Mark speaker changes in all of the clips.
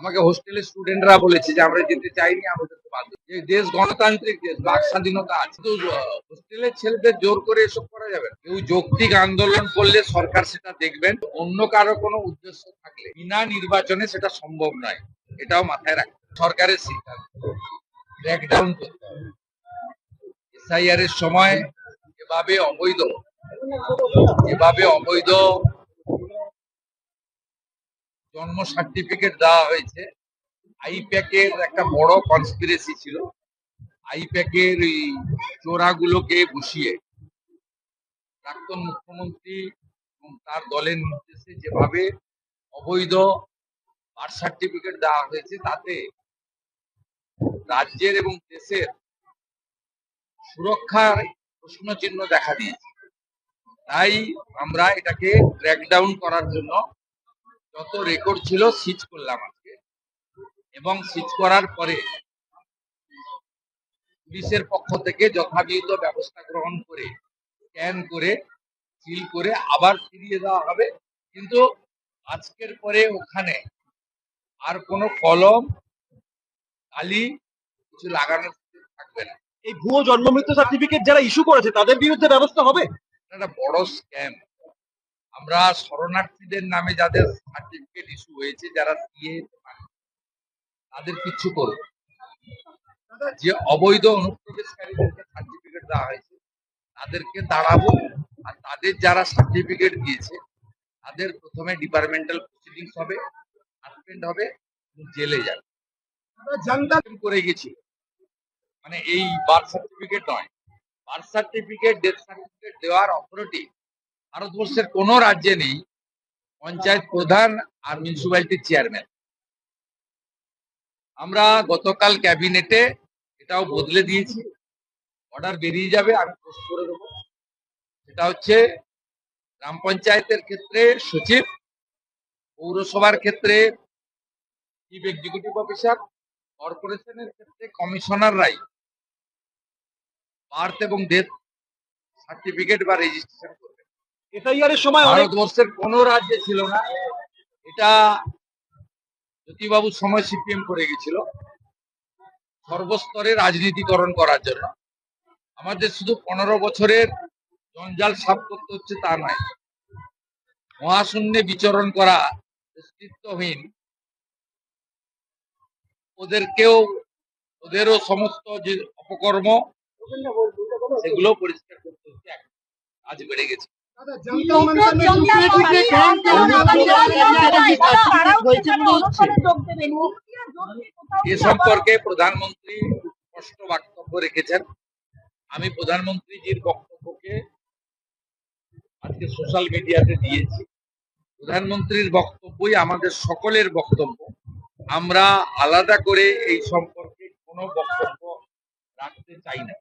Speaker 1: আমাকে হোস্টেলের স্টুডেন্টরা বলেছে যে আমরা যেতে চাইনি, আমাদের তো বাধ্য। যে দেশ গণতান্ত্রিক দেশ, বাক স্বাধীনতা আছে, তো হোস্টেলের ছেলেদের জোর করে এসব করা যাবে না। কেউ যৌক্তিক আন্দোলন করলে সরকার সেটা দেখবেন, অন্য কারো কোনো উদ্দেশ্য থাকলে বিনা নির্বাচনে সেটা সম্ভব নয়, এটাও মাথায় রাখবেন। সরকারের সিদ্ধান্ত ক্র্যাকডাউন করতে হবে। এসআইআর এর সময় যেভাবে অবৈধ জন্ম সার্টিফিকেট দেওয়া হয়েছে, আইপ্যাকের একটা বড় কনস্পিরেসি ছিল। আইপ্যাকের এই চোরাগুলোকে বসিয়ে প্রাক্তন মুখ্যমন্ত্রী এবং তার দলের নির্দেশে যেভাবে অবৈধ বার্থ সার্টিফিকেট দেওয়া হয়েছে, তাতে রাজ্যের এবং দেশের সুরক্ষার প্রশ্নচিহ্ন দেখা দিয়েছে। তাই আমরা এটাকে ক্র্যাকডাউন করার জন্য যত রেকর্ড ছিল সিজ করলাম আজকে, এবং সিজ করার পরে পুলিশের পক্ষ থেকে যথাবিহিত ব্যবস্থা গ্রহণ করে স্ক্যান করে সিল করে আবার ফিরিয়ে দেওয়া হবে। কিন্তু আজকের পরে ওখানে আর কোনো কলম কালি কিছু লাগানোর থাকবে না।
Speaker 2: এই ভুয়ো জন্ম মৃত্যু সার্টিফিকেট যারা ইস্যু করেছে তাদের বিরুদ্ধে ব্যবস্থা হবে।
Speaker 1: একটা বড় স্ক্যাম। আমরা শরণার্থীদের নামে যাদের সার্টিফিকেট ইস্যু হয়েছে, যারা সিএ তাদের কিচ্ছু করব, যে অবৈধ অনুপ্রবেশকারীদেরকে সার্টিফিকেট দেওয়া হয়েছে তাদেরকে দাঁড়াবো, আর তাদের যারা সার্টিফিকেট দিয়েছে তাদের প্রথমে ডিপার্টমেন্টাল প্রসিডিংস হবে, সাসপেন্ড হবে, জেলে যাবে। জানতাম করে গেছিল, মানে এই বার্থ সার্টিফিকেট নয়, বার্থ সার্টিফিকেট ডেথ সার্টিফিকেট দেওয়ার অথরিটি ভারতবর্ষের কোন রাজ্যে নেই। পঞ্চায়েত প্রধান আর মিউনিসিপ্যালিটির চেয়ারম্যান। আমরা গতকাল ক্যাবিনেটে এটাও বদলে দিয়েছি, অর্ডার বেরিয়ে যাবে, আমি পোস্ট করে দেবো। সেটা হচ্ছে গ্রাম পঞ্চায়েতের ক্ষেত্রে সচিব, পৌরসভার ক্ষেত্রে চিফ এক্সিকিউটিভ অফিসার, কর্পোরেশনের ক্ষেত্রে কমিশনাররাই বার্থ এবং ডেথ সার্টিফিকেট বা রেজিস্ট্রেশন করবে।
Speaker 2: এসআইআর এর সময়
Speaker 1: ভারতবর্ষের কোন রাজ্যে ছিল না। এটা জ্যোতিবাবুর সময় সিপিএম করে গেছিল সর্বস্তরে রাজনীতিকরণ করার জন্য। আমাদের শুধু 15 বছরের জঞ্জাল সাফ করতে হচ্ছে তা নয়, মহাশূন্যে বিচরণ করা নেতৃত্বহীন ওদেরও সমস্ত যে অপকর্ম সেগুলো পরিষ্কার করতে হচ্ছে। আজ বেড়ে গেছে। এ সম্পর্কে প্রধানমন্ত্রী স্পষ্ট বক্তব্য রেখেছেন। আমি প্রধানমন্ত্রীজির বক্তব্যকে আজকে সোশ্যাল মিডিয়াতে দিয়েছি। প্রধানমন্ত্রীর বক্তব্যই আমাদের সকলের বক্তব্য। আমরা আলাদা করে এই সম্পর্কে কোনো বক্তব্য রাখতে চাই না।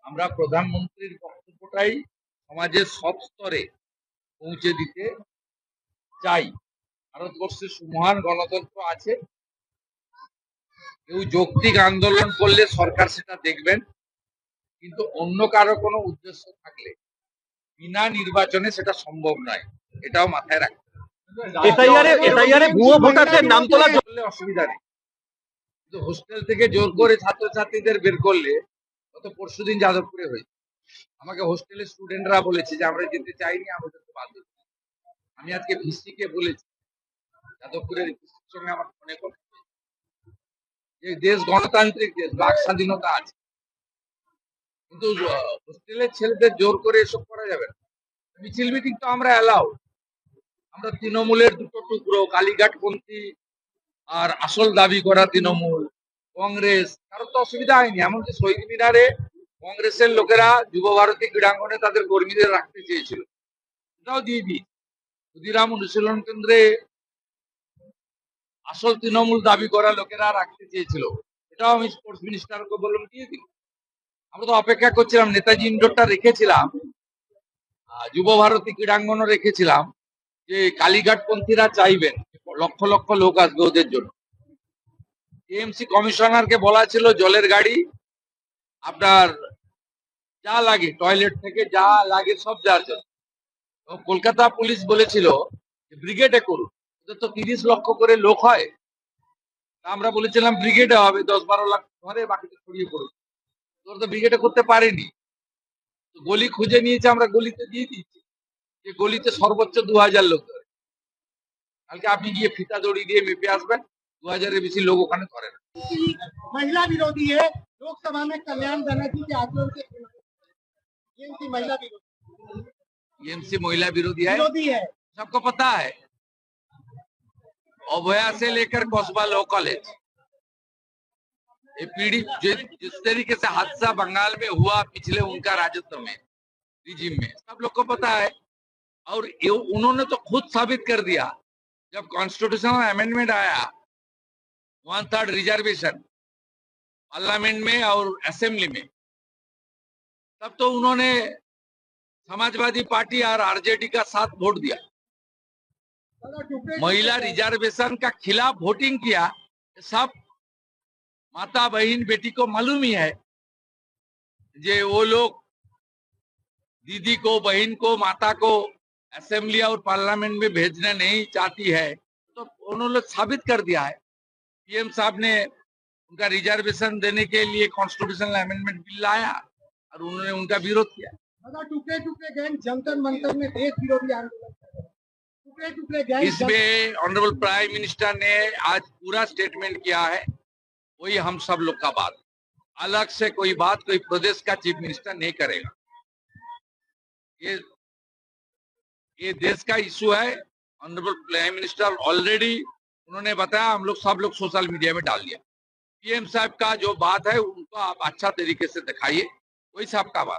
Speaker 1: আমরা প্রধানমন্ত্রীর বক্তব্যটাই সমাজের সব স্তরে পৌঁছে দিতে চাই। ভারতবর্ষে সুমহান গণতন্ত্র আছে। কেউ যৌক্তিক আন্দোলন করলে সরকার সেটা দেখবেন, কিন্তু অন্য কারো কোনো উদ্দেশ্য থাকলে বিনা নির্বাচনে সেটা সম্ভব নয়, এটাও মাথায় রাখবেন।
Speaker 2: এসআইআর ভুয়ো ভোটারদের নাম তোলা
Speaker 1: করলে অসুবিধা নেই, কিন্তু হোস্টেল থেকে জোর করে ছাত্রছাত্রীদের বের করলে গত পরশুদিন যাদবপুরে হয়েছে। আমাকে হোস্টেলের স্টুডেন্টরা বলেছে যে আমরা যেতে চাইনি, আমাদের তো বাধ্য। আমি আজকে ভিসি কে বলেছি, যাদবপুরের ভিসির সঙ্গে আমার ফোনে কথা, যে দেশ গণতান্ত্রিক দেশ, বাক স্বাধীনতা আছে, কিন্তু হোস্টেলের ছেলেদের জোর করে এসব করা যাবে না। মিছিল মিটিং তো আমরা অ্যালাউ। আমরা তৃণমূলের দুটো টুকরো, কালীঘাটপন্থী আর আসল দাবি করা তৃণমূল, কংগ্রেস, কারো তো অসুবিধা হয়নি। এমনকি শহীদ মিনারে কংগ্রেসের লোকেরা যুব ভারতী ক্রীড়াঙ্গনে তাদের কর্মীদের রাখতে চেয়েছিল, সেটাও দিয়ে দিই। ক্ষুদিরাম অনুশীলন কেন্দ্রে আসল তৃণমূল দাবি করা লোকেরা রাখতে চেয়েছিল, এটাও আমি স্পোর্টস মিনিস্টারকে বললাম দিয়ে দিই। আমরা তো অপেক্ষা করছিলাম, নেতাজি ইন্ডোরটা রেখেছিলাম, যুব ভারতী ক্রীড়াঙ্গনও রেখেছিলাম, যে কালীঘাটপন্থীরা চাইবেন লক্ষ লক্ষ লোক আসবে ওদের জন্য। টিএমসি কমিশনারকে বলা ছিল জলের গাড়ি, আপনার যা লাগে টয়লেট থেকে যা লাগে সব দেওয়ার জন্য। কলকাতা পুলিশ বলেছিল ব্রিগেডে করুন, ওদের তো 30 লক্ষ করে লোক হয়, তা আমরা বলেছিলাম ব্রিগেডে হবে 10-12 লাখ ধরে বাকিটা ছড়িয়ে পড়বে। তোর তো ব্রিগেডে করতে পারেনি। তো গলি খুঁজে নিয়েছে, আমরা গলিতে দিয়ে দিচ্ছি, যে গলিতে সর্বোচ্চ 2000 লোক ধরে। কালকে আপনি গিয়ে ফিতা দড়ি দিয়ে মেপে আসবেন, 2000 এর বেশি লোক ওখানে ধরে না।
Speaker 3: महिला विरोधी है। लोकसभा में कल्याण बनर्जी के आंदोलन के खिलाफ ये उनकी महिला
Speaker 1: टीएमसी महिला विरोधी है,
Speaker 3: विरोधी है।
Speaker 1: सबको पता है। अभया से लेकर कस्बा लॉ कॉलेज, ये पीढ़ी जिस तरीके से हादसा बंगाल में हुआ पिछले उनका राजत्व में, रिजिम में, सब लोग को पता है। और उन्होंने तो खुद साबित कर दिया, जब कॉन्स्टिट्यूशनल अमेंडमेंट आया 1/3 रिजर्वेशन पार्लियामेंट में और असेंबली में, तब तो उन्होंने समाजवादी पार्टी और आरजेडी का साथ वोट दिया, महिला रिजर्वेशन का खिलाफ वोटिंग किया। सब माता बहन बेटी को मालूम ही है, जे वो लोग दीदी को, बहन को, माता को असेंबली और पार्लियामेंट में भेजना नहीं चाहती है, तो उन्होंने साबित कर दिया है। पीएम साहब ने उनका रिजर्वेशन देने के लिए कॉन्स्टिट्यूशनल अमेंडमेंट बिल लाया और उन्होंने उनका विरोध किया।
Speaker 3: टुकड़े टुकड़े गैंग जंतर मंतर में देश विरोधी आंदोलन कर रहे हैं। टुकड़े टुकड़े गैंग
Speaker 1: इसमें ऑनरेबल प्राइम मिनिस्टर ने आज पूरा स्टेटमेंट किया है, वही हम सब लोग का बात। अलग से कोई बात कोई प्रदेश का चीफ मिनिस्टर नहीं करेगा। ये देश का इशू है। ऑनरेबल प्राइम मिनिस्टर ऑलरेडी उन्होंने बताया, हम लोग सब लोग सोशल मीडिया में डाल दिया। पीएम साहब का जो बात है उनको आप अच्छा तरीके से दिखाइए, वही साहब का बात।